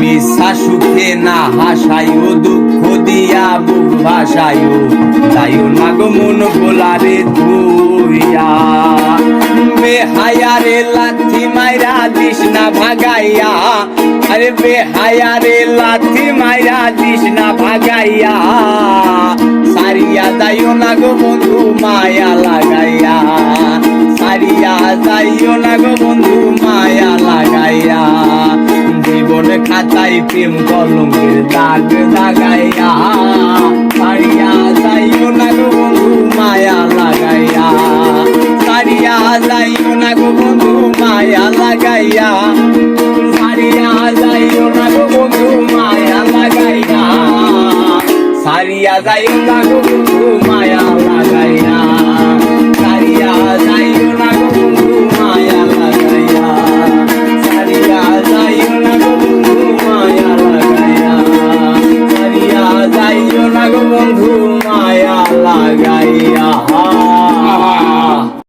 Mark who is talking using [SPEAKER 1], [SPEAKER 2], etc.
[SPEAKER 1] মিশা সুখে না হাসায়ও দুঃখ দিয়া বুক ভাসায়ও তাইও না গো মন গোলারে ধুইয়া বেহায়ারে লাথি মাইরা দিস না ভাগাইয়া আরে বেহায়ারে লাথি মাইরা দিস না ভাগাইয়া সারিয়া যাইও না গো বন্ধু মায়া লাগাইয়া সারিয়া যাইও না গো বন্ধু মায়া লাগাইয়া জীবন খাতায় প্রেম কলঙ্কের দাগ লাগাইয়া সারিয়া যাইও না গো বন্ধু মায়া লাগাইয়া সারিয়া যাইও না গো বন্ধু মায়া লাগাইয়া সারিয়া যাইও না গো বন্ধু মায়া লাগাইয়া সারিয়া যাইও না গো বন্ধু মায়া লাগাইয়া সারিয়া যাইও না গো বন্ধু মায়া লাগাইয়া সারিয়া যাইও না গো বন্ধু মায়া লাগাইয়া সারিয়া যাইও না গো বন্ধু